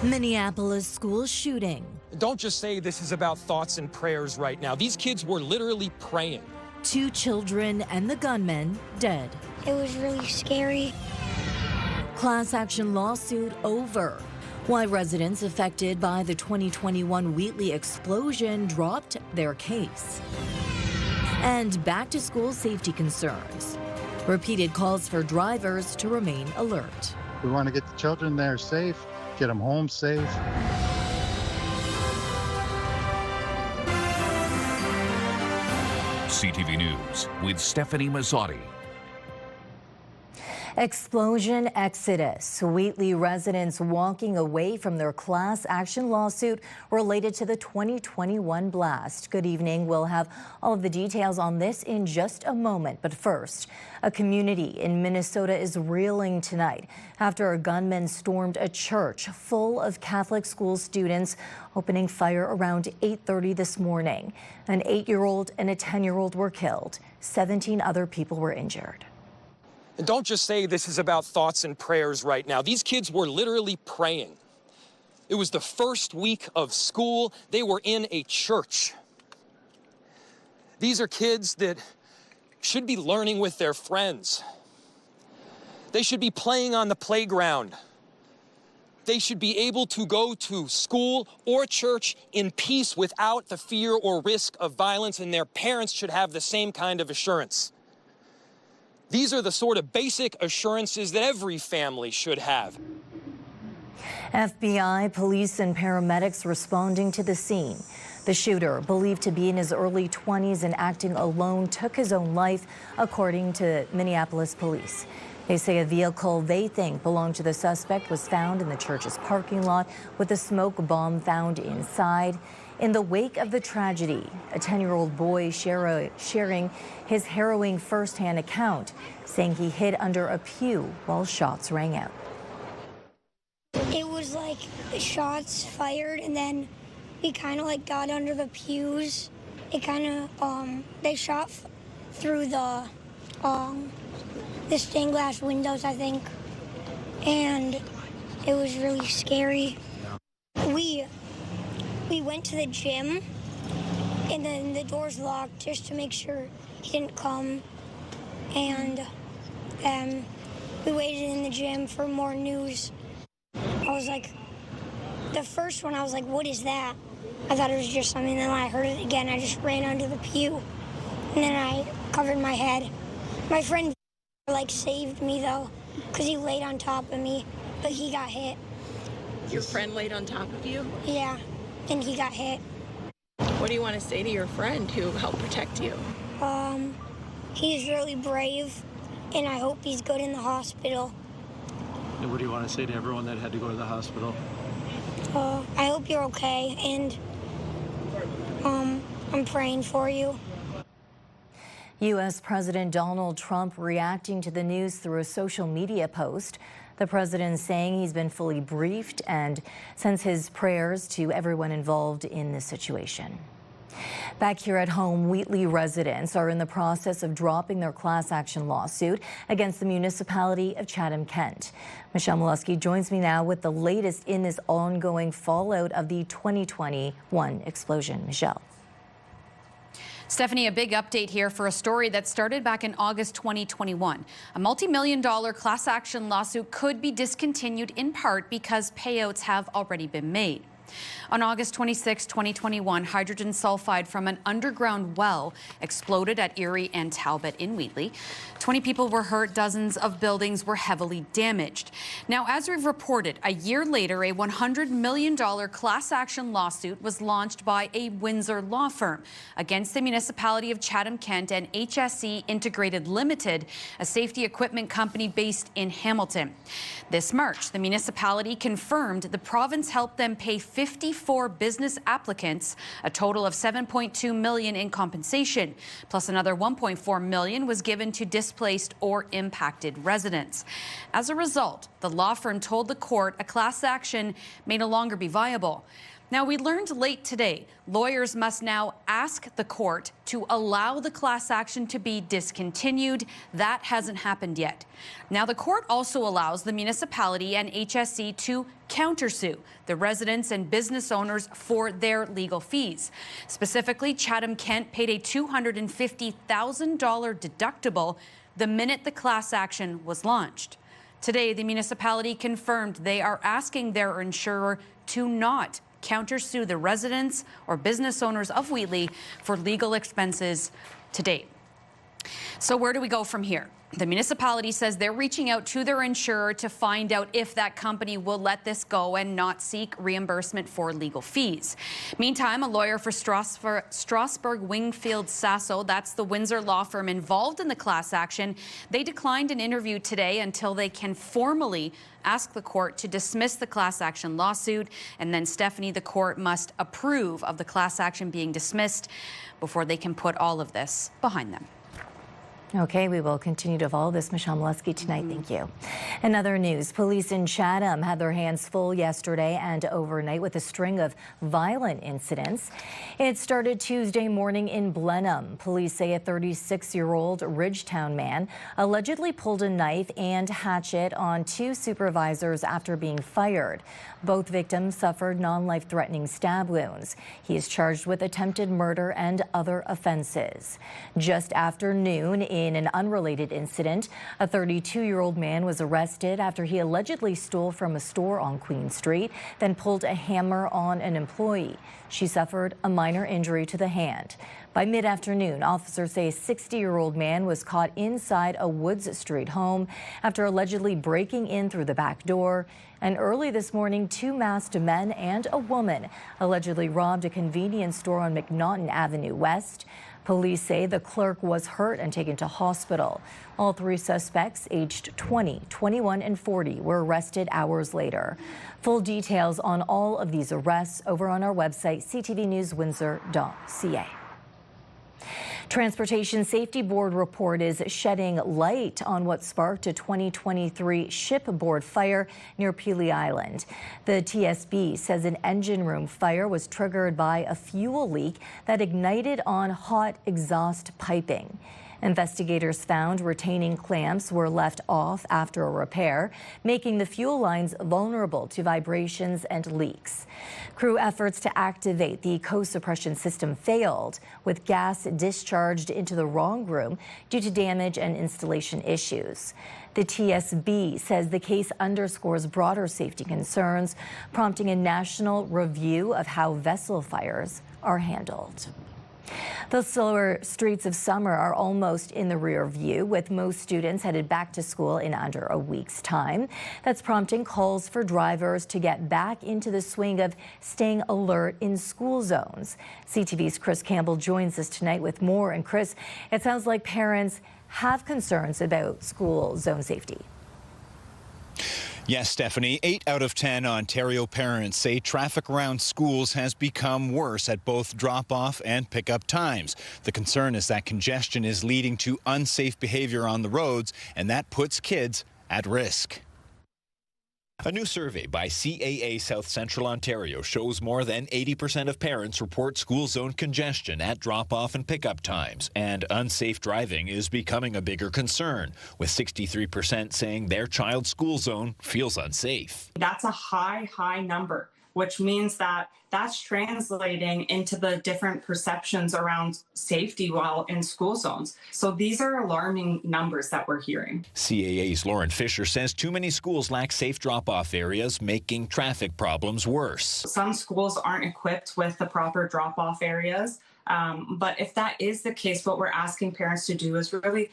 Minneapolis school shooting. Don't just say this is about thoughts and prayers right now. These kids were literally praying. 2 children and the gunman dead. It was really scary. Class action lawsuit over. Why residents affected by the 2021 Wheatley explosion dropped their case. And back to school safety concerns. Repeated calls for drivers to remain alert. We want to get the children there safe, get them home safe. CTV News with Stefanie Masotti. Explosion exodus. Wheatley residents walking away from their class action lawsuit related to the 2021 blast. Good evening. We'll have all of the details on this in just a moment. But first, a community in Minnesota is reeling tonight after a gunman stormed a church full of Catholic school students, opening fire around 8:30 this morning. An 8-year-old and a 10-year-old were killed. 17 other people were injured. And don't just say this is about thoughts and prayers right now. These kids were literally praying. It was the first week of school. They were in a church. These are kids that should be learning with their friends. They should be playing on the playground. They should be able to go to school or church in peace without the fear or risk of violence, and their parents should have the same kind of assurance. These are the sort of basic assurances that every family should have. FBI, police, and paramedics responding to the scene. The shooter, believed to be in his early 20s and acting alone, took his own life, according to Minneapolis police. They say a vehicle they think belonged to the suspect was found in the church's parking lot with a smoke bomb found inside. In the wake of the tragedy, a 10-year-old boy sharing his harrowing firsthand account, saying he hid under a pew while shots rang out. It was like shots fired, and then we kind of like got under the pews. It kind of, they shot through the stained glass windows, I think, and it was really scary. We went to the gym, and then the doors locked just to make sure he didn't come. And we waited in the gym for more news. I was like, the first one, I was like, what is that? I thought it was just something, and then when I heard it again, I just ran under the pew, and then I covered my head. My friend like saved me though, because he laid on top of me, but he got hit. Your friend laid on top of you? Yeah. And he got hit. What do you want to say to your friend who helped protect you? He's really brave, and I hope he's good in the hospital. And what do you want to say to everyone that had to go to the hospital? I hope you're okay, and I'm praying for you. U.S. President Donald Trump reacting to the news through a social media post. The president saying he's been fully briefed and sends his prayers to everyone involved in this situation. Back here at home, Wheatley residents are in the process of dropping their class action lawsuit against the Municipality of Chatham-Kent. Michelle Maluske joins me now with the latest in this ongoing fallout of the 2021 explosion. Michelle. Stefanie, a big update here for a story that started back in August 2021. A multi-million-dollar class action lawsuit could be discontinued in part because payouts have already been made. On August 26, 2021, hydrogen sulfide from an underground well exploded at Erie and Talbot in Wheatley. 20 people were hurt, dozens of buildings were heavily damaged. Now, as we've reported, a year later, a $100 million class action lawsuit was launched by a Windsor law firm against the Municipality of Chatham-Kent and HSE Integrated Limited, a safety equipment company based in Hamilton. This March, the municipality confirmed the province helped them pay 54 business applicants a total of $7.2 million in compensation, plus another $1.4 million was given to displaced or impacted residents. As a result, the law firm told the court a class action may no longer be viable. Now, we learned late today, lawyers must now ask the court to allow the class action to be discontinued. That hasn't happened yet. Now, the court also allows the municipality and HSE to countersue the residents and business owners for their legal fees. Specifically, Chatham-Kent paid a $250,000 deductible the minute the class action was launched. Today, the municipality confirmed they are asking their insurer to not countersue the residents or business owners of Wheatley for legal expenses to date. So where do we go from here? The municipality says they're reaching out to their insurer to find out if that company will let this go and not seek reimbursement for legal fees. Meantime, a lawyer for Strasbourg Wingfield Sasso, that's the Windsor law firm involved in the class action, they declined an interview today until they can formally ask the court to dismiss the class action lawsuit. And then, Stefanie, the court must approve of the class action being dismissed before they can put all of this behind them. Okay, we will continue to follow this. Michelle Maluske tonight. Thank you. In other news, police in Chatham had their hands full yesterday and overnight with a string of violent incidents. It started Tuesday morning in Blenheim. Police say a 36-year-old Ridgetown man allegedly pulled a knife and hatchet on two supervisors after being fired. Both victims suffered non-life-threatening stab wounds. He is charged with attempted murder and other offenses. Just after noon, in an unrelated incident, a 32-year-old man was arrested after he allegedly stole from a store on Queen Street, then pulled a hammer on an employee. She suffered a minor injury to the hand. By mid-afternoon, officers say a 60-year-old man was caught inside a Woods Street home after allegedly breaking in through the back door. And early this morning, two masked men and a woman allegedly robbed a convenience store on McNaughton Avenue West. Police say the clerk was hurt and taken to hospital. All three suspects, aged 20, 21, and 40, were arrested hours later. Full details on all of these arrests over on our website, ctvnewswindsor.ca. Transportation Safety Board report is shedding light on what sparked a 2023 shipboard fire near Pelee Island. The TSB says an engine room fire was triggered by a fuel leak that ignited on hot exhaust piping. Investigators found retaining clamps were left off after a repair, making the fuel lines vulnerable to vibrations and leaks. Crew efforts to activate the co-suppression system failed, with gas discharged into the wrong room due to damage and installation issues. The TSB says the case underscores broader safety concerns, prompting a national review of how vessel fires are handled. The slower streets of summer are almost in the rear view, with most students headed back to school in under a week's time. That's prompting calls for drivers to get back into the swing of staying alert in school zones. CTV's Chris Campbell joins us tonight with more. And Chris, it sounds like parents have concerns about school zone safety. Yes, Stefanie, 8 out of 10 Ontario parents say traffic around schools has become worse at both drop-off and pick-up times. The concern is that congestion is leading to unsafe behavior on the roads, and that puts kids at risk. A new survey by CAA South Central Ontario shows more than 80% of parents report school zone congestion at drop-off and pickup times, and unsafe driving is becoming a bigger concern, with 63% saying their child's school zone feels unsafe. That's a high number, which means that that's translating into the different perceptions around safety while in school zones. So these are alarming numbers that we're hearing. CAA's Lauren Fisher says too many schools lack safe drop-off areas, making traffic problems worse. Some schools aren't equipped with the proper drop-off areas. But if that is the case, what we're asking parents to do is really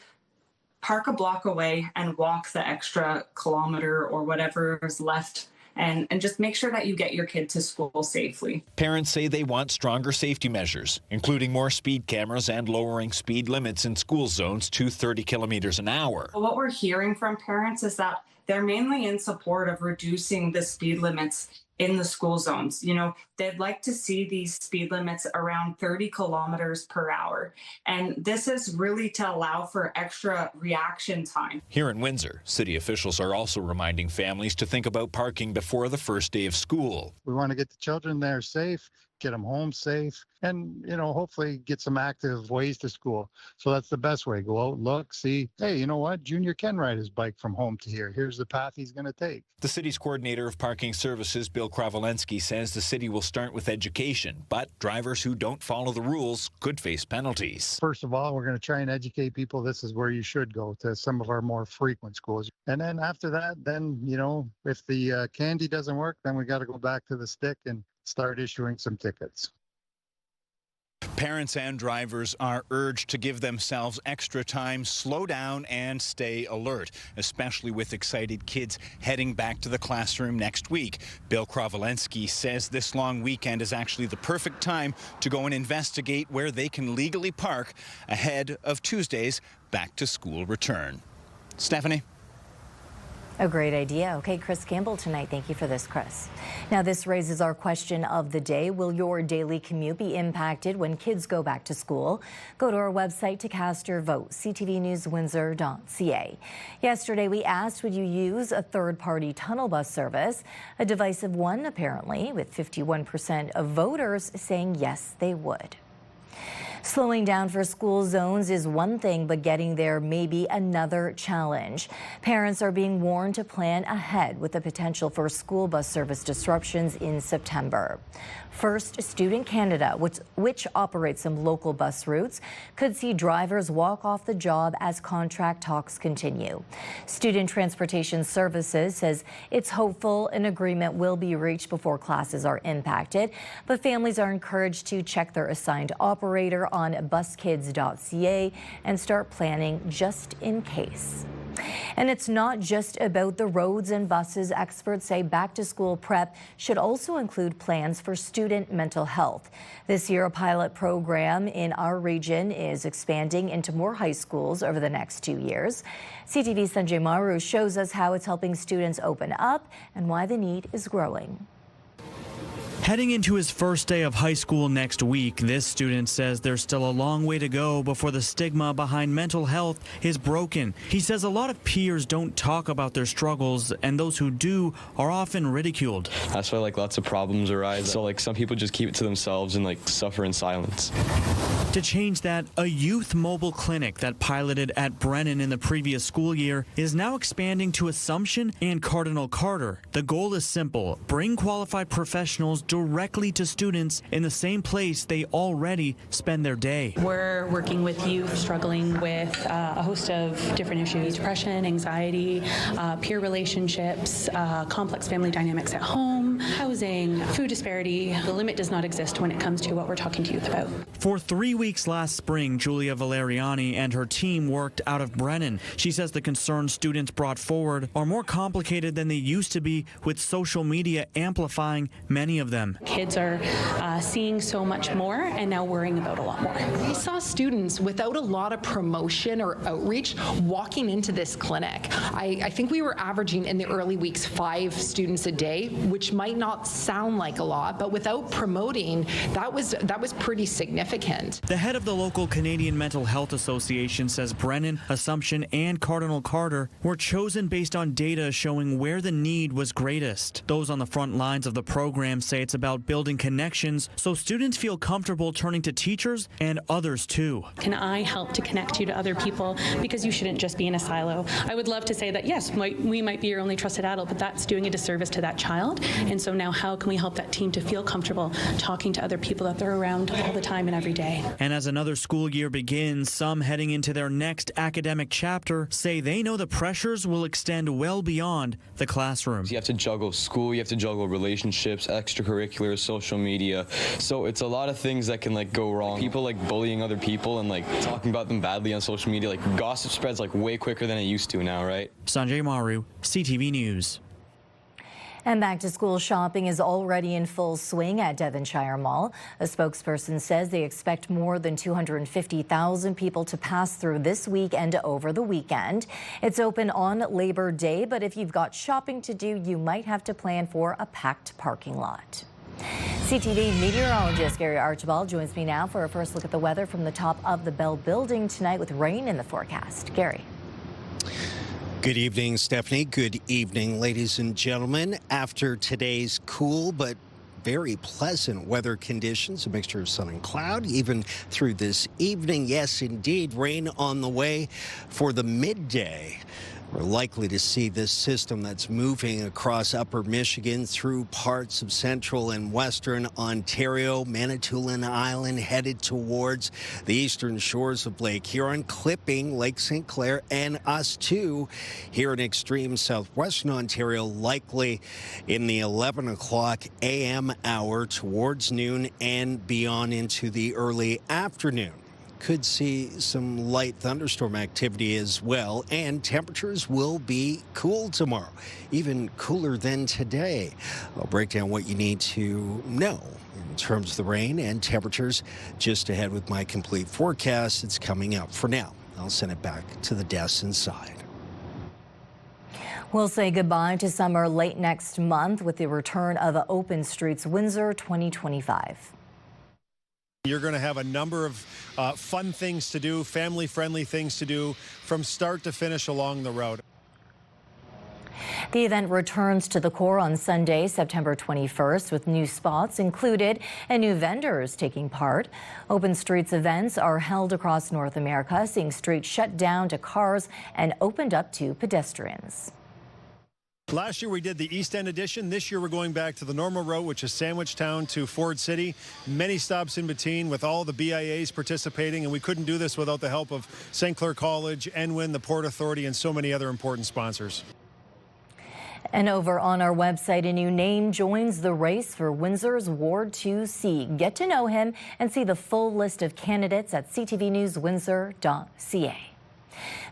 park a block away and walk the extra kilometer or whatever is left, and just make sure that you get your kid to school safely. Parents say they want stronger safety measures, including more speed cameras and lowering speed limits in school zones to 30 kilometers an hour. What we're hearing from parents is that they're mainly in support of reducing the speed limits in the school zones. You know, they'd like to see these speed limits around 30 kilometers per hour. And this is really to allow for extra reaction time. Here in Windsor, city officials are also reminding families to think about parking before the first day of school. We want to get the children there safe, get them home safe, and, you know, hopefully get some active ways to school. So that's the best way. Go out, look, see, hey, you know what? Junior can ride his bike from home to here. Here's the path he's going to take. The city's coordinator of parking services, Bill Kravolensky, says the city will start with education, but drivers who don't follow the rules could face penalties. First of all, we're going to try and educate people. This is where you should go, to some of our more frequent schools. And then after that, then, you know, if the candy doesn't work, then we got to go back to the stick and start issuing some tickets. Parents and drivers are urged to give themselves extra time, slow down, and stay alert, especially with excited kids heading back to the classroom next week. Bill Kravolensky says this long weekend is actually the perfect time to go and investigate where they can legally park ahead of Tuesday's back-to-school return. Stefanie? A great idea. Okay, Chris Campbell tonight. Thank you for this, Chris. Now, this raises our question of the day. Will your daily commute be impacted when kids go back to school? Go to our website to cast your vote, ctvnewswindsor.ca. Yesterday, we asked, would you use a third-party tunnel bus service? A divisive one, apparently, with 51% of voters saying yes, they would. Slowing down for school zones is one thing, but getting there may be another challenge. Parents are being warned to plan ahead with the potential for school bus service disruptions in September. First, Student Canada, which operates some local bus routes, could see drivers walk off the job as contract talks continue. Student Transportation Services says it's hopeful an agreement will be reached before classes are impacted, but families are encouraged to check their assigned operator on buskids.ca and start planning just in case. And it's not just about the roads and buses. Experts say back-to-school prep should also include plans for student mental health. This year, a pilot program in our region is expanding into more high schools over the next 2 years. CTV's Sanjay Maru shows us how it's helping students open up and why the need is growing. Heading into his first day of high school next week, this student says there's still a long way to go before the stigma behind mental health is broken. He says a lot of peers don't talk about their struggles, and those who do are often ridiculed. That's why lots of problems arise. So some people just keep it to themselves and suffer in silence. To change that, a youth mobile clinic that piloted at Brennan in the previous school year is now expanding to Assumption and Cardinal Carter. The goal is simple: bring qualified professionals directly to students in the same place they already spend their day. We're working with youth struggling with a host of different issues: depression, anxiety, peer relationships, complex family dynamics at home, housing, food disparity. The limit does not exist when it comes to what we're talking to youth about. For 3 weeks last spring, Julia Valeriani and her team worked out of Brennan. She says the concerns students brought forward are more complicated than they used to be, with social media amplifying many of them. Kids are seeing so much more and now worrying about a lot more. We saw students without a lot of promotion or outreach walking into this clinic. I think we were averaging in the early weeks 5 students a day, which might not sound like a lot, but without promoting, that was pretty significant. The head of the local Canadian Mental Health Association says Brennan, Assumption, and Cardinal Carter were chosen based on data showing where the need was greatest. Those on the front lines of the program say it's about building connections so students feel comfortable turning to teachers and others too. Can I help to connect you to other people? Because you shouldn't just be in a silo. I would love to say that, yes, we might be your only trusted adult, but that's doing a disservice to that child. And so now how can we help that team to feel comfortable talking to other people that they're around all the time and every day? And as another school year begins, some heading into their next academic chapter say they know the pressures will extend well beyond the classroom. You have to juggle school, you have to juggle relationships, extracurriculars, social media. So it's a lot of things that can go wrong. People bullying other people and talking about them badly on social media. Gossip spreads way quicker than it used to now, right? Sanjay Maru, CTV News. And back-to-school shopping is already in full swing at Devonshire Mall. A spokesperson says they expect more than 250,000 people to pass through this week and over the weekend. It's open on Labor Day, but if you've got shopping to do, you might have to plan for a packed parking lot. CTV meteorologist Gary Archibald joins me now for a first look at the weather from the top of the Bell Building tonight with rain in the forecast. Gary. Good evening, Stephanie. Good evening, ladies and gentlemen. After today's cool but very pleasant weather conditions, a mixture of sun and cloud, even through this evening. Yes, indeed, rain on the way for the midday. We're likely to see this system that's moving across upper Michigan through parts of central and western Ontario, Manitoulin Island, headed towards the eastern shores of Lake Huron, clipping Lake St. Clair and us too here in extreme southwestern Ontario, likely in the 11 o'clock a.m. hour towards noon and beyond into the early afternoon. Could see some light thunderstorm activity as well, and temperatures will be cool tomorrow, even cooler than today. I'll break down what you need to know in terms of the rain and temperatures just ahead with my complete forecast. It's coming up. For now, I'll send it back to the desk inside. We'll say goodbye to summer late next month with the return of Open Streets Windsor 2025. You're going to have a number of fun things to do, family-friendly things to do from start to finish along the road. The event returns to the core on Sunday, September 21st, with new spots included and new vendors taking part. Open Streets events are held across North America, seeing streets shut down to cars and opened up to pedestrians. Last year we did the East End edition. This year we're going back to the normal route, which is Sandwich Town to Ford City. Many stops in between with all the BIAs participating, and we couldn't do this without the help of St. Clair College, Enwin, the Port Authority, and so many other important sponsors. And over on our website, a new name joins the race for Windsor's Ward 2C. Get to know him and see the full list of candidates at ctvnewswindsor.ca.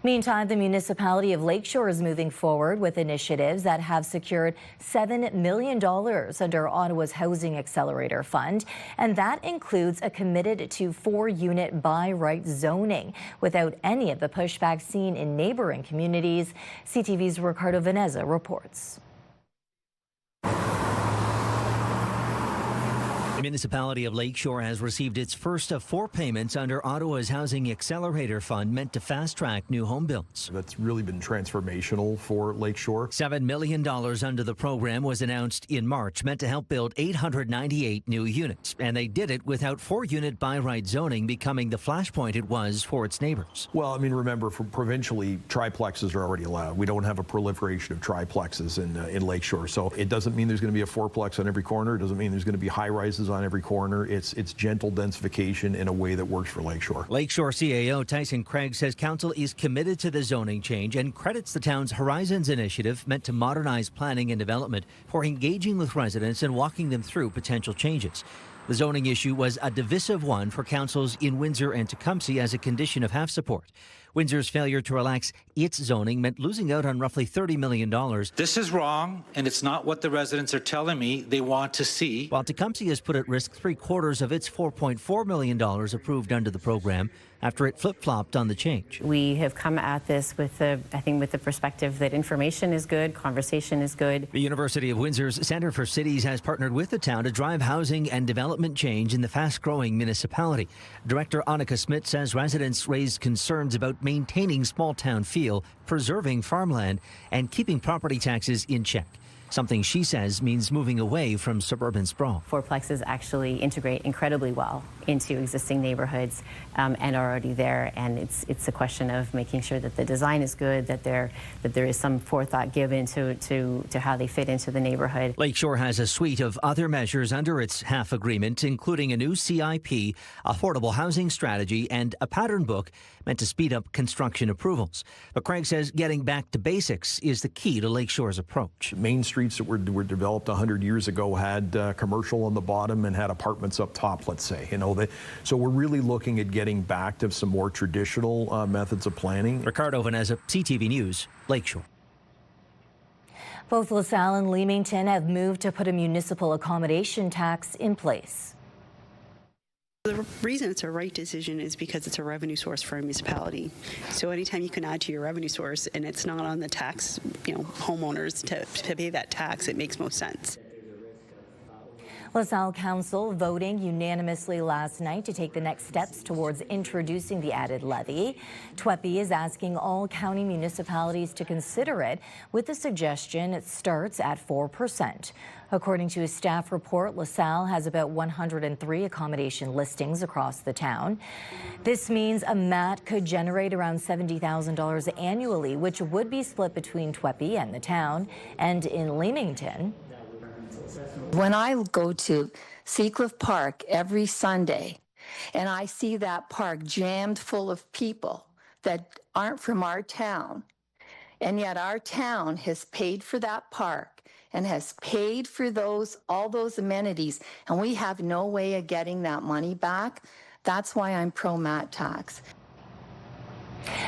Meantime, the Municipality of Lakeshore is moving forward with initiatives that have secured $7 million under Ottawa's Housing Accelerator Fund, and that includes a committed to 4-unit by right zoning without any of the pushback seen in neighboring communities. CTV's Ricardo Veneza reports. The Municipality of Lakeshore has received its first of 4 payments under Ottawa's Housing Accelerator Fund meant to fast-track new home builds. That's really been transformational for Lakeshore. $7 million under the program was announced in March, meant to help build 898 new units. And they did it without 4-unit by right zoning becoming the flashpoint it was for its neighbors. Well, I mean, remember, provincially, triplexes are already allowed. We don't have a proliferation of triplexes in Lakeshore. So it doesn't mean there's going to be a 4-plex on every corner. It doesn't mean there's going to be high-rises on every corner. It's gentle densification in a way that works for Lakeshore. Lakeshore CAO Tyson Craig says council is committed to the zoning change and credits the town's Horizons initiative meant to modernize planning and development for engaging with residents and walking them through potential changes. The zoning issue was a divisive one for councils in Windsor and Tecumseh as a condition of half support. Windsor's failure to relax its zoning meant losing out on roughly $30 million. This is wrong, and it's not what the residents are telling me they want to see. While Tecumseh has put at risk 3/4 of its $4.4 million approved under the program after it flip-flopped on the change. We have come at this with the perspective that information is good, conversation is good. The University of Windsor's Centre for Cities has partnered with the town to drive housing and development change in the fast-growing municipality. Director Annika Smith says residents raised concerns about maintaining small-town feel, preserving farmland, and keeping property taxes in check. Something she says means moving away from suburban sprawl. 4-plexes actually integrate incredibly well into existing neighborhoods and are already there, and it's a question of making sure that the design is good, that there is some forethought given to how they fit into the neighborhood. Lakeshore has a suite of other measures under its HAF agreement, including a new CIP, affordable housing strategy, and a pattern book meant to speed up construction approvals. But Craig says getting back to basics is the key to Lakeshore's approach. Main streets that were developed 100 years ago had commercial on the bottom and had apartments up top, let's say. So we're really looking at getting back to some more traditional methods of planning. Ricardo Veneza, CTV News, Lakeshore. Both LaSalle and Leamington have moved to put a municipal accommodation tax in place. The reason it's a right decision is because it's a revenue source for a municipality. So anytime you can add to your revenue source and it's not on the tax, homeowners to pay that tax, it makes most sense. LaSalle Council voting unanimously last night to take the next steps towards introducing the added levy. TWEPI is asking all county municipalities to consider it, with the suggestion it starts at 4%. According to a staff report, LaSalle has about 103 accommodation listings across the town. This means a MAT could generate around $70,000 annually, which would be split between TWEPI and the town. And in Leamington, when I go to Seacliff Park every Sunday and I see that park jammed full of people that aren't from our town, and yet our town has paid for that park and has paid for all those amenities, and we have no way of getting that money back, that's why I'm pro-MAT tax.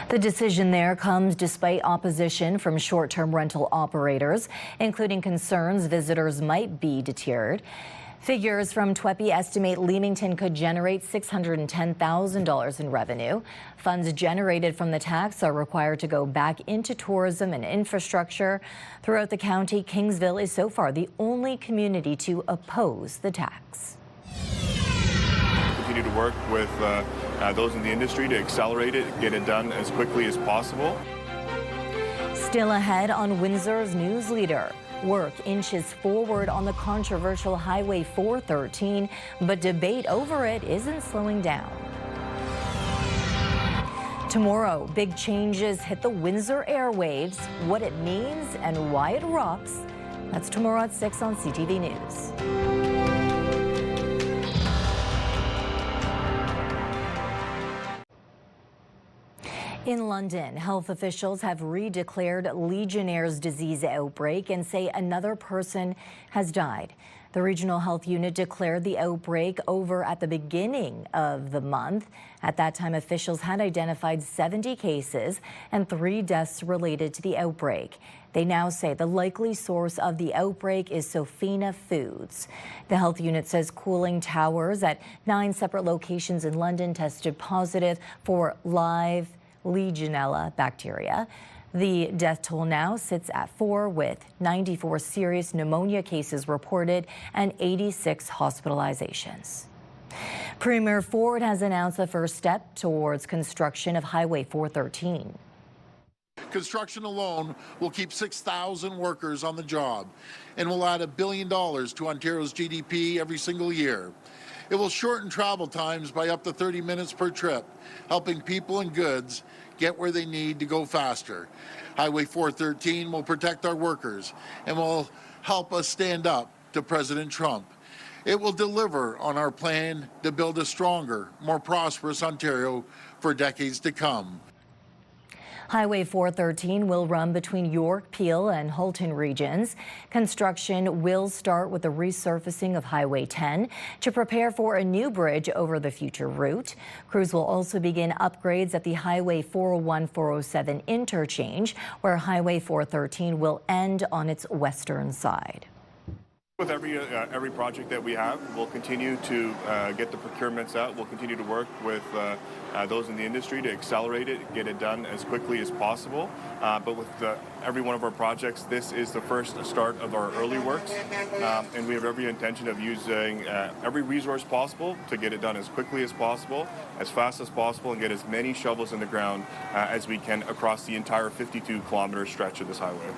The decision there comes despite opposition from short-term rental operators, including concerns visitors might be deterred. Figures from TWEPI estimate Leamington could generate $610,000 in revenue. Funds generated from the tax are required to go back into tourism and infrastructure. Throughout the county, Kingsville is so far the only community to oppose the tax. Continue to work with those in the industry to accelerate it, get it done as quickly as possible. Still ahead on Windsor's News Leader. Work inches forward on the controversial Highway 413, but debate over it isn't slowing down. Tomorrow, big changes hit the Windsor airwaves, what it means and why it rocks. That's tomorrow at 6 on CTV News. In London, health officials have redeclared Legionnaire's disease outbreak and say another person has died. The regional health unit declared the outbreak over at the beginning of the month. At that time, officials had identified 70 cases and 3 deaths related to the outbreak. They now say the likely source of the outbreak is Sofina Foods. The health unit says cooling towers at 9 separate locations in London tested positive for live Legionella bacteria. The death toll now sits at 4, with 94 serious pneumonia cases reported and 86 hospitalizations. Premier Ford has announced the first step towards construction of Highway 413. Construction alone will keep 6,000 workers on the job and will add $1 billion to Ontario's GDP every single year. It will shorten travel times by up to 30 minutes per trip, helping people and goods get where they need to go faster. Highway 413 will protect our workers and will help us stand up to President Trump. It will deliver on our plan to build a stronger, more prosperous Ontario for decades to come. Highway 413 will run between York, Peel, and Halton regions. Construction will start with the resurfacing of Highway 10 to prepare for a new bridge over the future route. Crews will also begin upgrades at the Highway 401-407 interchange, where Highway 413 will end on its western side. With every project that we have, we'll continue to get the procurements out. We'll continue to work with those in the industry to accelerate it, get it done as quickly as possible. But with every one of our projects, this is the first start of our early works, and we have every intention of using every resource possible to get it done as quickly as possible, as fast as possible, and get as many shovels in the ground as we can across the entire 52-kilometer stretch of this highway.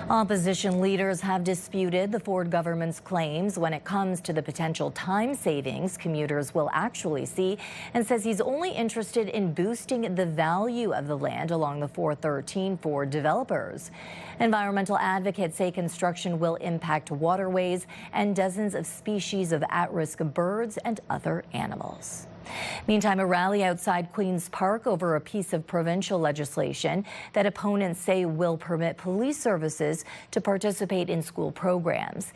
Opposition leaders have disputed the Ford government's claims when it comes to the potential time savings commuters will actually see, and says he's only interested in boosting the value of the land along the 413 for developers. Environmental advocates say construction will impact waterways and dozens of species of at-risk birds and other animals. Meantime, a rally outside Queen's Park over a piece of provincial legislation that opponents say will permit police services to participate in school programs.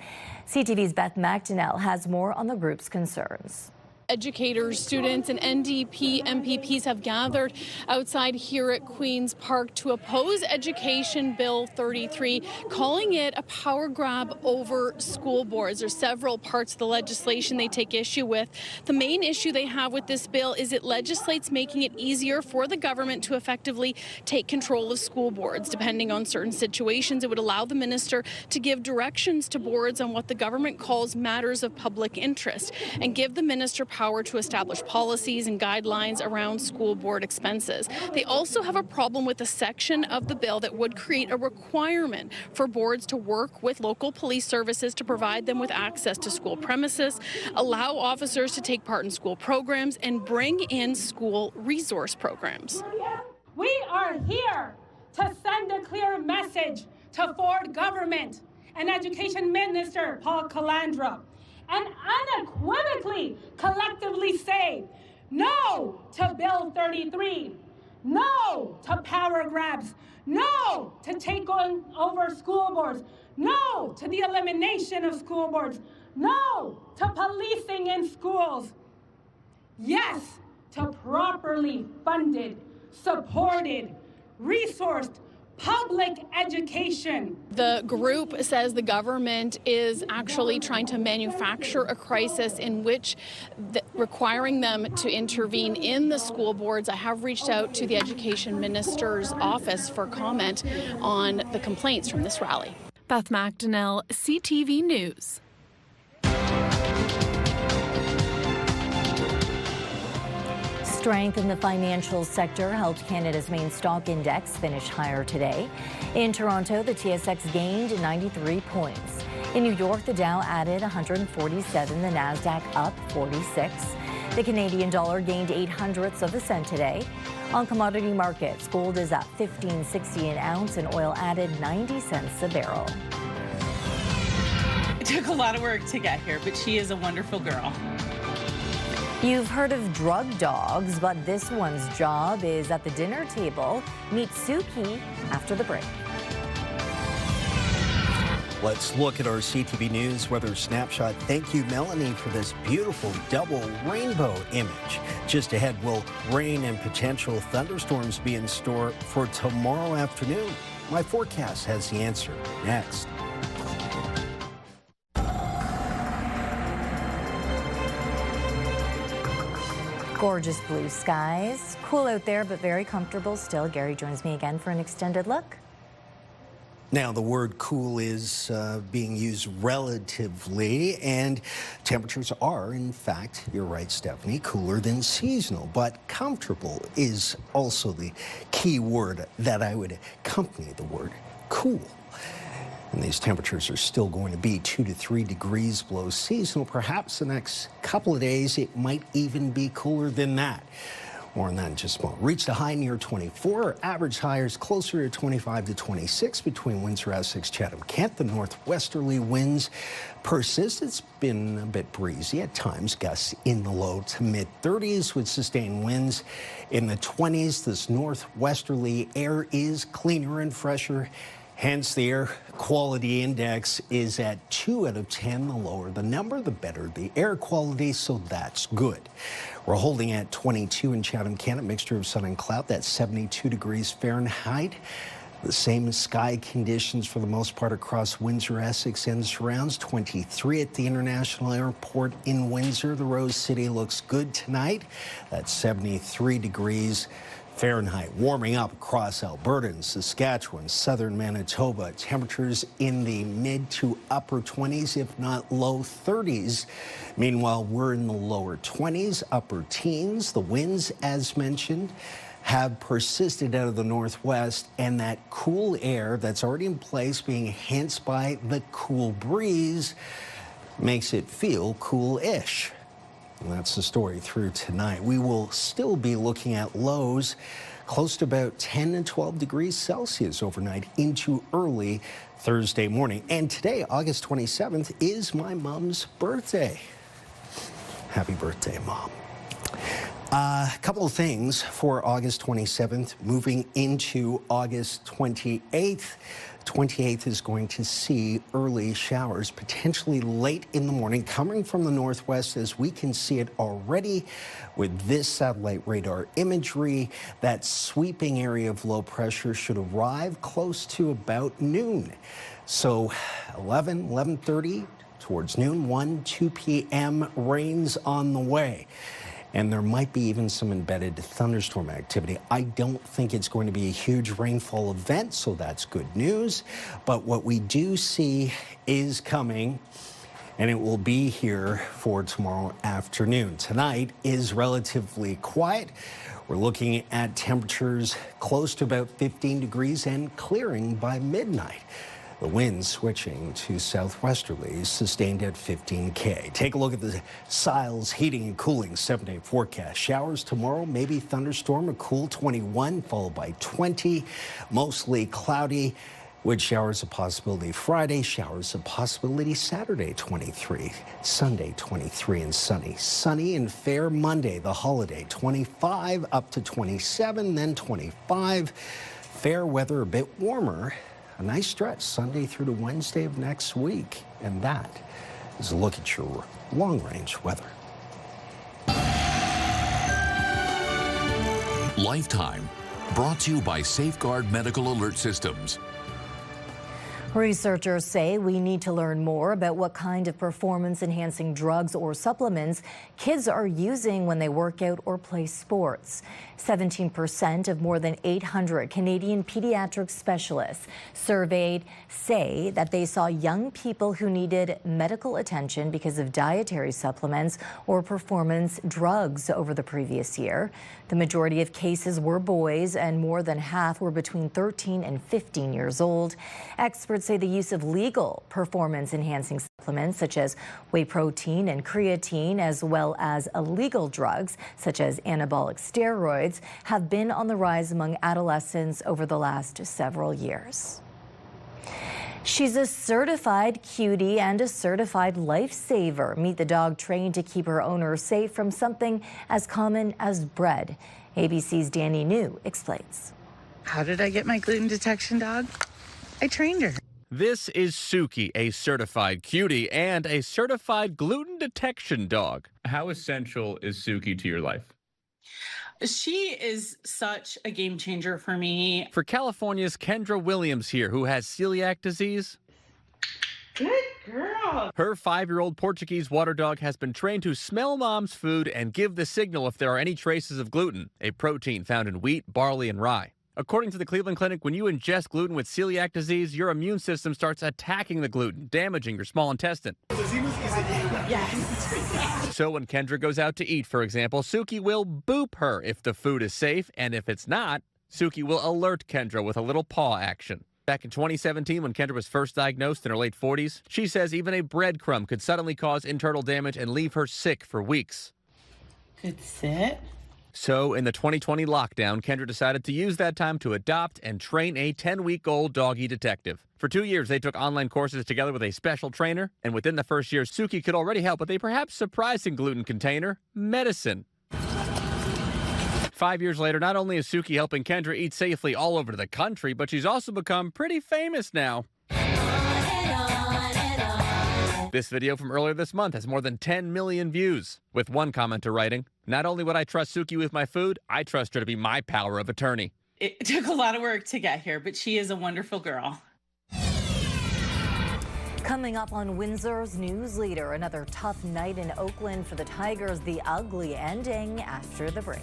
CTV's Beth McDonnell has more on the group's concerns. educators, students, and NDP MPPs have gathered outside here at Queen's Park to oppose Education Bill 33, calling it a power grab over school boards. There's several parts of the legislation they take issue with. The main issue they have with this bill is it legislates making it easier for the government to effectively take control of school boards. Depending on certain situations, it would allow the minister to give directions to boards on what the government calls matters of public interest and give the minister power to establish policies and guidelines around school board expenses. They also have a problem with a section of the bill that would create a requirement for boards to work with local police services to provide them with access to school premises, allow officers to take part in school programs, and bring in school resource programs. We are here to send a clear message to Ford government and Education Minister Paul Calandra, and unequivocally, collectively say no to Bill 33, no to power grabs, no to take over school boards, no to the elimination of school boards, no to policing in schools, yes to properly funded, supported, resourced public education. The group says the government is actually trying to manufacture a crisis in which requiring them to intervene in the school boards. I have reached out to the education minister's office for comment on the complaints from this rally. Beth McDonnell, CTV News. Strength in the financial sector helped Canada's main stock index finish higher today. In Toronto, the TSX gained 93 points. In New York, the Dow added 147, the Nasdaq up 46. The Canadian dollar gained 0.08 of a cent today. On commodity markets, gold is at $15.60 an ounce and oil added 90 cents a barrel. It took a lot of work to get here, but she is a wonderful girl. You've heard of drug dogs, but this one's job is at the dinner table. Meet Suki after the break. Let's look at our CTV News weather snapshot. Thank you, Melanie, for this beautiful double rainbow image. Just ahead, will rain and potential thunderstorms be in store for tomorrow afternoon? My forecast has the answer next. Gorgeous blue skies. Cool out there, but very comfortable still. Gary joins me again for an extended look. Now, the word cool is being used relatively, and temperatures are, in fact, you're right, Stefanie, cooler than seasonal, but comfortable is also the key word that I would accompany the word cool. And these temperatures are still going to be 2 to 3 degrees below seasonal. Perhaps the next couple of days, it might even be cooler than that. More on that in just a moment. Reached a high near 24. Average highs closer to 25 to 26 between Windsor, Essex, Chatham-Kent. The northwesterly winds persist. It's been a bit breezy at times. Gusts in the low to mid-30s with sustained winds in the 20s. This northwesterly air is cleaner and fresher. Hence, the air quality index is at 2 out of 10. The lower the number, the better the air quality, so that's good. We're holding at 22 in Chatham-Kent, a mixture of sun and cloud. That's 72 degrees Fahrenheit. The same sky conditions for the most part across Windsor, Essex, and surrounds. 23 at the International Airport in Windsor. The Rose City looks good tonight. That's 73 degrees Fahrenheit. Warming up across Alberta and Saskatchewan, southern Manitoba. Temperatures in the mid to upper 20s, if not low 30s. Meanwhile, we're in the lower 20s, upper teens. The winds, as mentioned, have persisted out of the northwest, and that cool air that's already in place, being enhanced by the cool breeze, makes it feel cool-ish. And that's the story through tonight. We will still be looking at lows close to about 10 and 12 degrees Celsius overnight into early Thursday morning. And today, August 27th, is my mom's birthday. Happy birthday, Mom. A couple of things for August 27th, moving into August 28th. 28th is going to see early showers, potentially late in the morning, coming from the northwest, as we can see it already with this satellite radar imagery. That sweeping area of low pressure should arrive close to about noon. So 11:30 towards noon, 2 p.m. rains on the way. And there might be even some embedded thunderstorm activity. I don't think it's going to be a huge rainfall event, so that's good news. But what we do see is coming, and it will be here for tomorrow afternoon. Tonight is relatively quiet. We're looking at temperatures close to about 15 degrees and clearing by midnight. The wind switching to southwesterlies, sustained at 15 km. Take a look at the Siles Heating and Cooling 7-day forecast. Showers tomorrow, maybe thunderstorm, a cool 21, followed by 20. Mostly cloudy, with showers a possibility Friday, showers a possibility Saturday, 23. Sunday, 23 and sunny. Sunny and fair Monday, the holiday, 25 up to 27, then 25. Fair weather, a bit warmer. A nice stretch Sunday through to Wednesday of next week. And that is a look at your long-range weather. Lifetime, brought to you by Safeguard Medical Alert Systems. Researchers say we need to learn more about what kind of performance-enhancing drugs or supplements kids are using when they work out or play sports. 17% of more than 800 Canadian pediatric specialists surveyed say that they saw young people who needed medical attention because of dietary supplements or performance drugs over the previous year. The majority of cases were boys, and more than half were between 13 and 15 years old. Experts say the use of legal performance-enhancing supplements such as whey protein and creatine, as well as illegal drugs such as anabolic steroids, have been on the rise among adolescents over the last several years. She's a certified cutie and a certified lifesaver. Meet the dog trained to keep her owner safe from something as common as bread. ABC's Danny New explains. How did I get my gluten detection dog? I trained her. This is Suki, a certified cutie and a certified gluten detection dog. How essential is Suki to your life? She is such a game changer for me. For California's Kendra Williams here, who has celiac disease. Good girl. Her 5-year-old Portuguese water dog has been trained to smell mom's food and give the signal if there are any traces of gluten, a protein found in wheat, barley, and rye. According to the Cleveland Clinic, when you ingest gluten with celiac disease, your immune system starts attacking the gluten, damaging your small intestine. Yes. So when Kendra goes out to eat, for example, Suki will boop her if the food is safe, and if it's not, Suki will alert Kendra with a little paw action. Back in 2017, when Kendra was first diagnosed in her late 40s, she says even a breadcrumb could suddenly cause internal damage and leave her sick for weeks. Good sit. So in the 2020 lockdown, Kendra decided to use that time to adopt and train a 10-week-old doggy detective. For 2 years, they took online courses together with a special trainer, and within the first year, Suki could already help with a perhaps surprising gluten container, medicine. 5 years later, not only is Suki helping Kendra eat safely all over the country, but she's also become pretty famous now. This video from earlier this month has more than 10 million views, with one commenter writing, "Not only would I trust Suki with my food, I trust her to be my power of attorney." It took a lot of work to get here, but she is a wonderful girl. Coming up on Windsor's News Leader, another tough night in Oakland for the Tigers, the ugly ending after the break.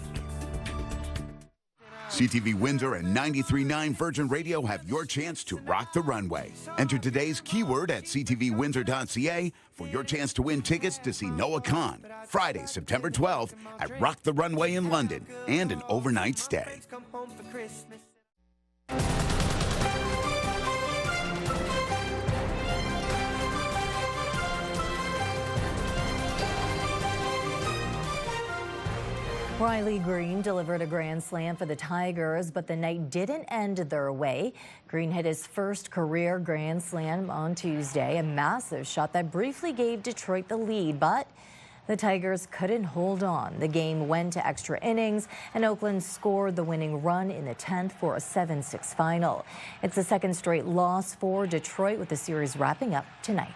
CTV Windsor and 93.9 Virgin Radio have your chance to rock the runway. Enter today's keyword at ctvwindsor.ca for your chance to win tickets to see Noah Khan Friday, September 12th at Rock the Runway in London and an overnight stay. Riley Green delivered a grand slam for the Tigers, but the night didn't end their way. Green hit his first career grand slam on Tuesday, a massive shot that briefly gave Detroit the lead, but the Tigers couldn't hold on. The game went to extra innings, and Oakland scored the winning run in the 10th for a 7-6 final. It's the second straight loss for Detroit, with the series wrapping up tonight.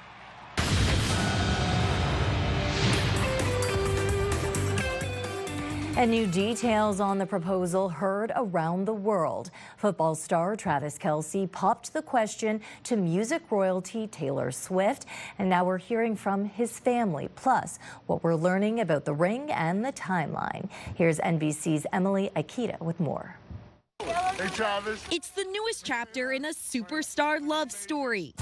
And new details on the proposal heard around the world. Football star Travis Kelce popped the question to music royalty Taylor Swift, and now we're hearing from his family, plus what we're learning about the ring and the timeline. Here's NBC's Emily Akita with more. Hey, Travis. It's the newest chapter in a superstar love story.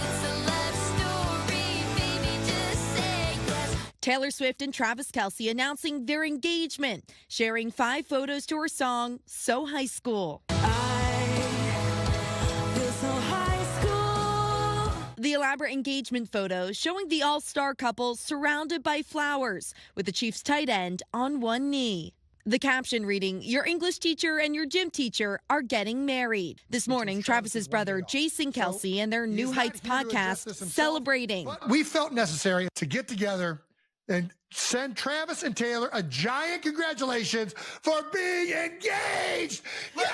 Taylor Swift and Travis Kelce announcing their engagement, sharing 5 photos to her song, So High School. The elaborate engagement photos showing the all-star couple surrounded by flowers, with the Chiefs tight end on one knee. The caption reading, "Your English teacher and your gym teacher are getting married." This morning, Travis's brother Jason Kelce and their New Heights podcast celebrating. We felt necessary to get together and send Travis and Taylor a giant congratulations for being engaged. Yeah!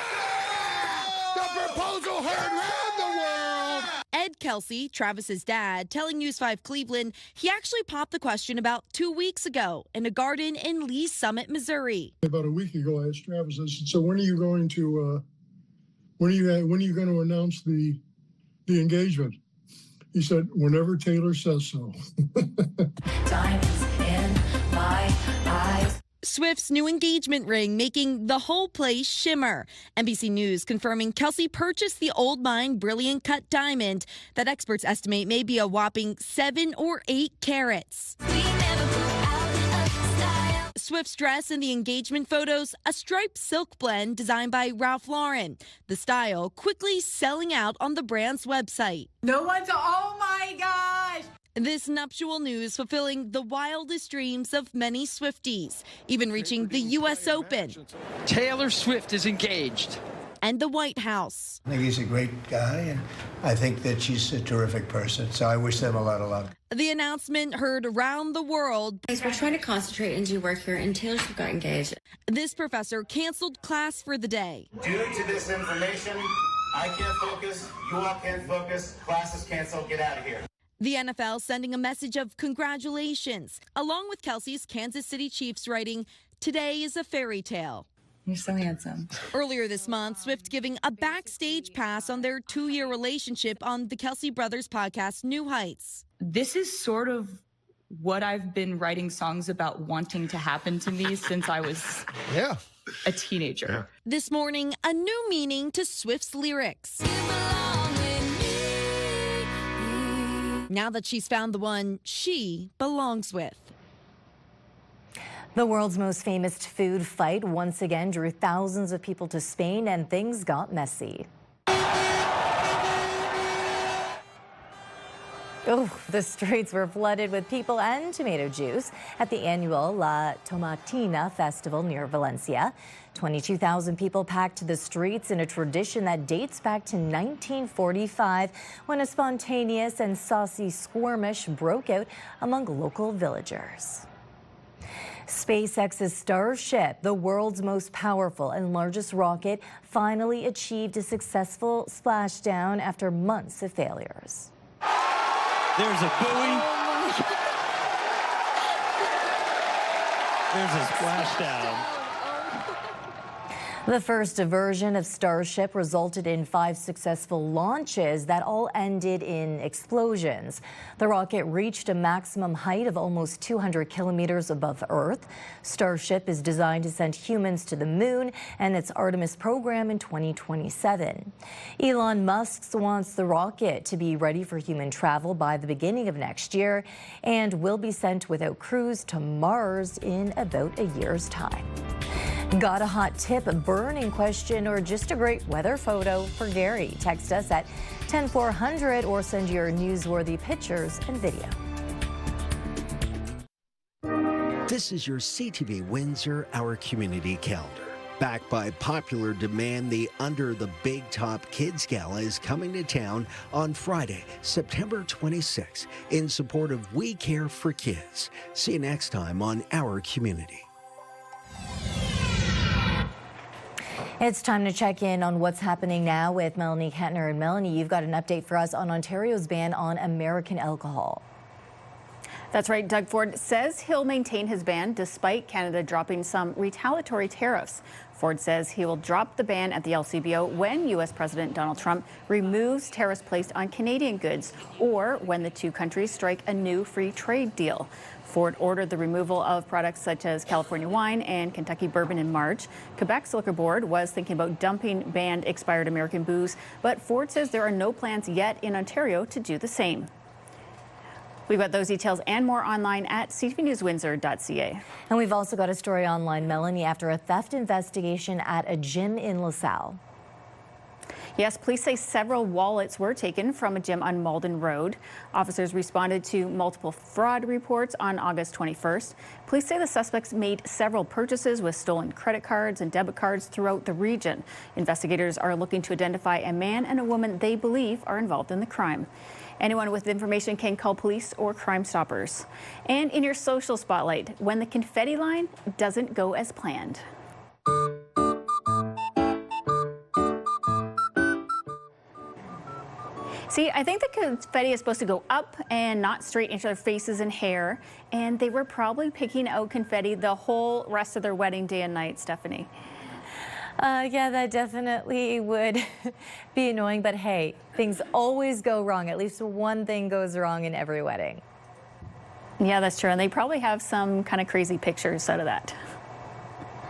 The proposal heard around the world. Ed Kelce, Travis's dad, telling News 5 Cleveland he actually popped the question about 2 weeks ago in a garden in Lee's Summit, Missouri. About a week ago, I asked Travis, I said, "So when are you going to announce the engagement?" He said, "Whenever Taylor says so." Diamonds in my eyes. Swift's new engagement ring making the whole place shimmer. NBC News confirming Kelce purchased the Old Mine Brilliant Cut diamond that experts estimate may be a whopping 7 or 8 carats. Swift's dress in the engagement photos, a striped silk blend designed by Ralph Lauren. The style quickly selling out on the brand's website. Oh my gosh! This nuptial news fulfilling the wildest dreams of many Swifties, even reaching the U.S. Open. Taylor Swift is engaged. And the White House. I think he's a great guy, and I think that she's a terrific person, so I wish them a lot of luck. The announcement heard around the world. We're trying to concentrate and do work here, and Taylor Swift got engaged. This professor canceled class for the day. Due to this information, I can't focus, you all can't focus, class is canceled, get out of here. The NFL sending a message of congratulations, along with Kelce's Kansas City Chiefs writing, "Today is a fairy tale." You're so handsome. Earlier this month, Swift giving a backstage pass on their 2-year relationship on the Kelce Brothers podcast, New Heights. This is sort of what I've been writing songs about wanting to happen to me since I was a teenager. Yeah. This morning, a new meaning to Swift's lyrics. Now that she's found the one she belongs with. The world's most famous food fight once again drew thousands of people to Spain, and things got messy. The streets were flooded with people and tomato juice at the annual La Tomatina festival near Valencia. 22,000 people packed the streets in a tradition that dates back to 1945, when a spontaneous and saucy skirmish broke out among local villagers. SpaceX's Starship, the world's most powerful and largest rocket, finally achieved a successful splashdown after months of failures. There's a buoy. There's a splashdown. The first version of Starship resulted in 5 successful launches that all ended in explosions. The rocket reached a maximum height of almost 200 kilometers above Earth. Starship is designed to send humans to the moon and its Artemis program in 2027. Elon Musk wants the rocket to be ready for human travel by the beginning of next year and will be sent without crews to Mars in about a year's time. Got a hot tip, a burning question, or just a great weather photo for Gary? Text us at 10400 or send your newsworthy pictures and video. This is your CTV Windsor, our community calendar. Backed by popular demand, the Under the Big Top Kids Gala is coming to town on Friday, September 26th, in support of We Care for Kids. See you next time on Our Community. It's time to check in on what's happening now with Melanie Kettner. And Melanie, you've got an update for us on Ontario's ban on American alcohol. That's right. Doug Ford says he'll maintain his ban despite Canada dropping some retaliatory tariffs. Ford says he will drop the ban at the LCBO when U.S. President Donald Trump removes tariffs placed on Canadian goods or when the two countries strike a new free trade deal. Ford ordered the removal of products such as California wine and Kentucky bourbon in March. Quebec's liquor board was thinking about dumping banned expired American booze, but Ford says there are no plans yet in Ontario to do the same. We've got those details and more online at ctvnewswindsor.ca. And we've also got a story online, Melanie, after a theft investigation at a gym in LaSalle. Yes, police say several wallets were taken from a gym on Malden Road. Officers responded to multiple fraud reports on August 21st. Police say the suspects made several purchases with stolen credit cards and debit cards throughout the region. Investigators are looking to identify a man and a woman they believe are involved in the crime. Anyone with information can call police or Crime Stoppers. And in your social spotlight, when the confetti line doesn't go as planned. See, I think the confetti is supposed to go up and not straight into their faces and hair. And they were probably picking out confetti the whole rest of their wedding day and night, Stefanie. Yeah, that definitely would be annoying, but hey, things always go wrong. At least one thing goes wrong in every wedding. Yeah, that's true. And they probably have some kind of crazy pictures out of that.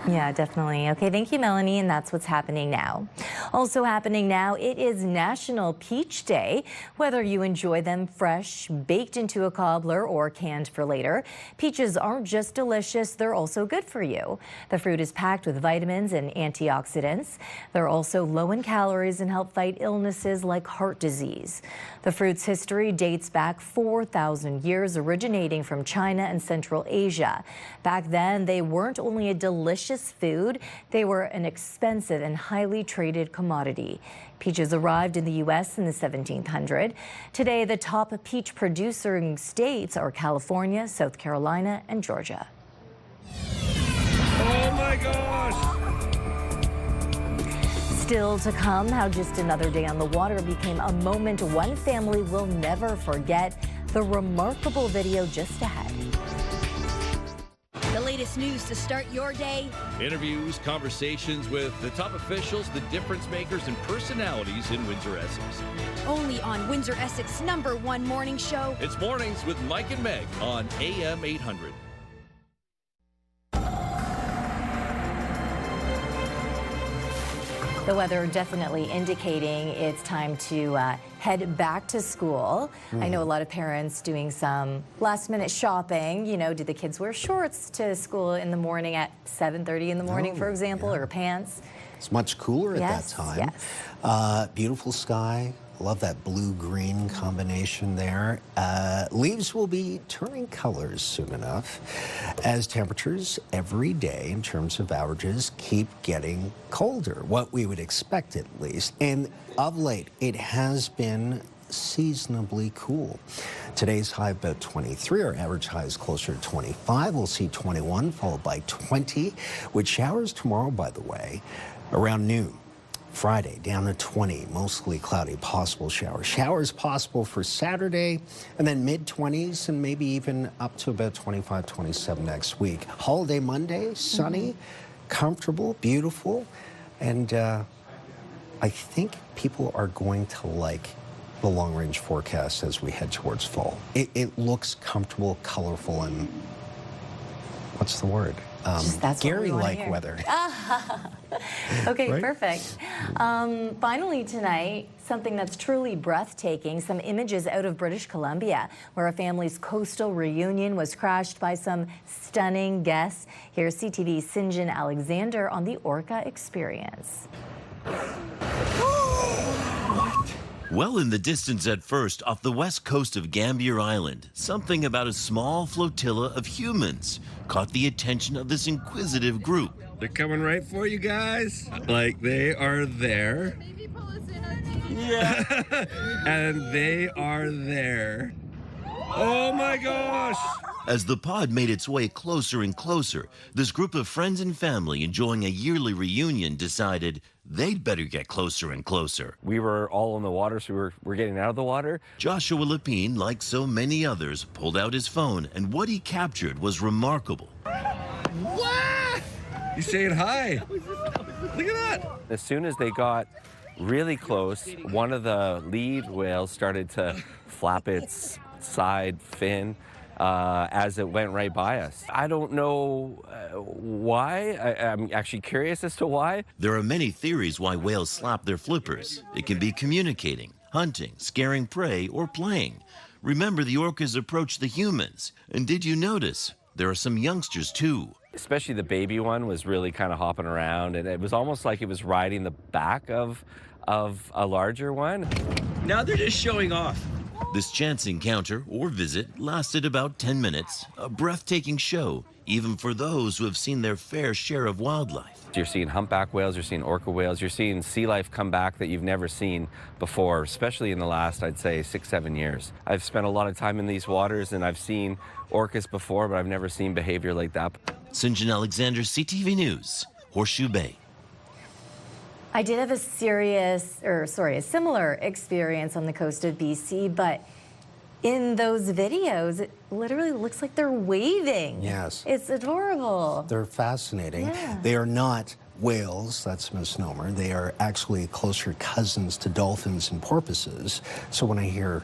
Yeah, definitely. Okay, thank you, Melanie, and that's what's happening now. Also happening now, it is National Peach Day. Whether you enjoy them fresh, baked into a cobbler, or canned for later, peaches aren't just delicious, they're also good for you. The fruit is packed with vitamins and antioxidants. They're also low in calories and help fight illnesses like heart disease. The fruit's history dates back 4,000 years, originating from China and Central Asia. Back then, they weren't only a delicious food, they were an expensive and highly traded commodity. Peaches arrived in the U.S. in the 1700s. Today, the top peach producing states are California, South Carolina, and Georgia. Oh my gosh! Still to come, how just another day on the water became a moment one family will never forget. The remarkable video just ahead. The latest news to start your day. Interviews, conversations with the top officials, the difference makers, and personalities in Windsor, Essex. Only on Windsor, Essex #1 morning show. It's Mornings with Mike and Meg on AM 800. The weather definitely indicating it's time to head back to school. I know a lot of parents doing some last-minute shopping. You know, do the kids wear shorts to school in the morning at 7:30 in the morning, for example, or pants? It's much cooler at that time. Yes. Beautiful sky. Love that blue-green combination there. Leaves will be turning colors soon enough as temperatures every day in terms of averages keep getting colder, what we would expect at least. And of late, it has been seasonably cool. Today's high about 23, our average high is closer to 25. We'll see 21 followed by 20, with showers tomorrow, by the way, around noon. Friday down to 20, mostly cloudy, possible showers. Showers possible for Saturday, and then mid-20s and maybe even up to about 25, 27 next week. Holiday Monday, sunny, comfortable, beautiful, and I think people are going to like the long-range forecast as we head towards fall. It looks comfortable, colorful, and what's the word? Gary-like weather. Okay, Right? perfect. Finally tonight, something that's truly breathtaking, some images out of British Columbia, where a family's coastal reunion was crashed by some stunning guests. Here's CTV's Sanjay Alexander on the Orca experience. Well in the distance at first, off the west coast of Gambier Island, something about a small flotilla of humans caught the attention of this inquisitive group. They're coming right for you guys. Like, they are there. Yeah. And they are there. Oh my gosh. As the pod made its way closer and closer, this group of friends and family enjoying a yearly reunion decided they'd better get closer and closer. We were all in the water, so we're getting out of the water. Joshua Lapine, like so many others, pulled out his phone, and what he captured was remarkable. What? He's saying hi. Look at that. As soon as they got really close, one of the lead whales started to flap its side fin as it went right by us. I don't know why. I'm actually curious as to why. There are many theories why whales slap their flippers. It can be communicating, hunting, scaring prey, or playing. Remember, the orcas approach the humans. And did you notice there are some youngsters too? Especially the baby one was really kind of hopping around, and it was almost like it was riding the back of a larger one. Now they're just showing off. This chance encounter or visit lasted about 10 minutes, a breathtaking show, even for those who have seen their fair share of wildlife. You're seeing humpback whales, you're seeing orca whales, you're seeing sea life come back that you've never seen before, especially in the last, I'd say, 6-7 years. I've spent a lot of time in these waters, and I've seen orcas before, but I've never seen behavior like that. Sanjay Alexander, CTV News, Horseshoe Bay. I did have a similar experience on the coast of BC, but in those videos, it literally looks like they're waving. Yes. It's adorable. They're fascinating. Yeah. They are not whales, that's a misnomer. They are actually closer cousins to dolphins and porpoises. So when I hear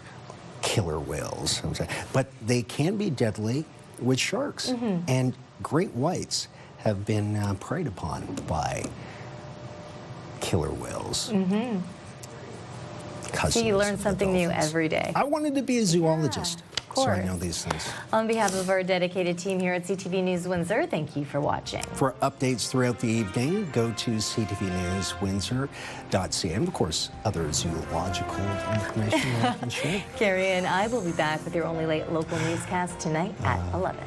killer whales, I'm saying, but they can be deadly with sharks. And great whites have been preyed upon by killer whales. So you learn something new every day. I wanted to be a zoologist, so I know these things. On behalf of our dedicated team here at CTV News Windsor, thank you for watching. For updates throughout the evening, go to ctvnewswindsor.ca. And of course, other zoological information you can share. Carrie and I will be back with your only late local newscast tonight at 11.